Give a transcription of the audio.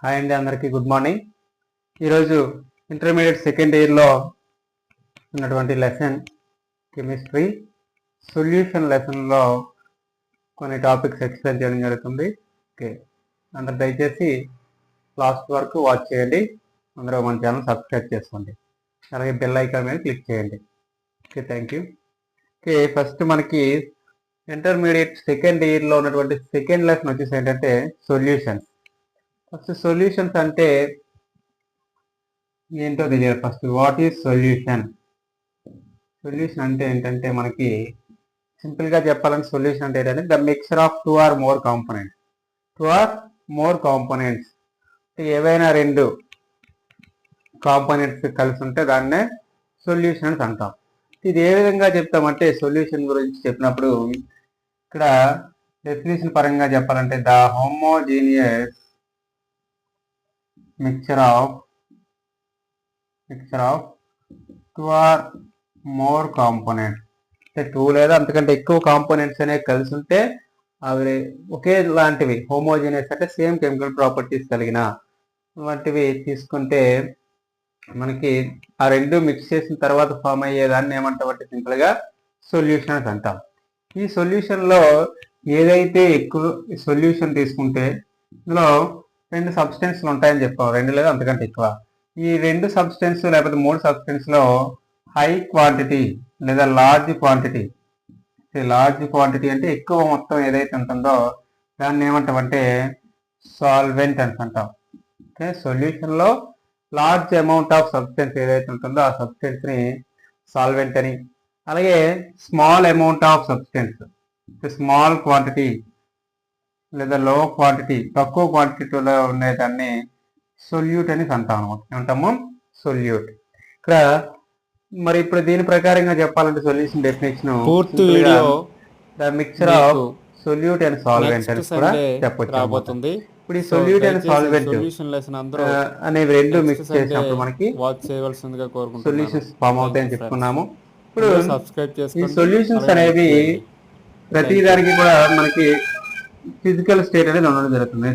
Hi అండి, అందరికీ good morning. ఈరోజు ఇంటర్మీడియట్ సెకండ్ ఇయర్లో ఉన్నటువంటి లెసన్ కెమిస్ట్రీ సొల్యూషన్ లెసన్లో కొన్ని టాపిక్స్ ఎక్స్ప్లెయిన్ చేయడం జరుగుతుంది. ఓకే, అందరు దయచేసి లాస్ట్ వరకు వాచ్ చేయండి. అందరూ మన ఛానల్ సబ్స్క్రైబ్ చేసుకోండి, అలాగే బెల్ ఐకాన్ మీద క్లిక్ చేయండి. Okay, thank you. Okay, first మనకి ఇంటర్మీడియట్ సెకండ్ ఇయర్లో ఉన్నటువంటి సెకండ్ లెసన్ వచ్చేసి ఏంటంటే సొల్యూషన్స్. ఫస్ట్ సొల్యూషన్స్ అంటే ఏంటో తెలియాలి. First what is solution? Solution అంటే ఏంటంటే మనకి సింపుల్గా చెప్పాలంటే సొల్యూషన్ అంటే ఏంటంటే the mixture of two or more components. ఏవైనా రెండు కాంపోనెంట్స్ కలిసి ఉంటే దాన్నే సొల్యూషన్స్ అంటాం. ఇది ఏ విధంగా చెప్తామంటే సొల్యూషన్ గురించి చెప్పినప్పుడు ఇక్కడ డెఫినేషన్ పరంగా చెప్పాలంటే the homogeneous mixture of two or more components, అంటే టూ లేదా అంతకంటే ఎక్కువ కాంపోనెంట్స్ అనేవి కలిసి ఉంటే అవి ఒకే లాంటివి, హోమోజీనియస్ అంటే సేమ్ కెమికల్ ప్రాపర్టీస్ కలిగిన వంటివి తీసుకుంటే మనకి ఆ రెండు మిక్స్ చేసిన తర్వాత ఫామ్ అయ్యేదాన్ని ఏమంటామంటే సింపుల్గా సొల్యూషన్స్ అంటాం. ఈ సొల్యూషన్లో ఏదైతే ఎక్కువ సొల్యూషన్ తీసుకుంటే ఇందులో రెండు సబ్స్టెన్స్లు ఉంటాయని చెప్పాం, రెండు లేదా అంతకంటే ఎక్కువ. ఈ రెండు సబ్స్టెన్స్ లేకపోతే మూడు సబ్స్టెన్స్లో హై క్వాంటిటీ లేదా లార్జ్ క్వాంటిటీ అంటే ఎక్కువ మొత్తం ఏదైతే ఉంటుందో దాన్ని ఏమంటామంటే సాల్వెంట్ అని అంటాం. ఓకే, సొల్యూషన్లో లార్జ్ అమౌంట్ ఆఫ్ సబ్స్టెన్స్ ఏదైతే ఉంటుందో ఆ సబ్స్టెన్స్ని సాల్వెంట్ అని, అలాగే small amount of substance, small quantity లేదా లో క్వాంటిటీ, తక్కువ క్వాంటిటీలో ఉండేదాన్ని సొల్యూట్ అని అంటాం అనమాట. ఏమంటాము? సొల్యూట్. ఇక్కడ మరి ఇప్పుడు దీని ప్రకారంగా చెప్పాలంటే solution definition the mixture of solute and solvent అని కూడా చెప్పొచ్చు. ఇప్పుడు ఈ సొల్యూట్ అండ్ సాల్వెంట్ అనేవి రెండు మిక్స్ చేసినప్పుడు మనకి సొల్యూషన్స్ ఫామ్ అవుతాయని చెప్పుకున్నాము. ఇప్పుడు ఈ సొల్యూషన్స్ అనేవి ప్రతి దానికి కూడా మనకి ఫిజికల్ స్టేట్ అనేది ఉండడం జరుగుతుంది.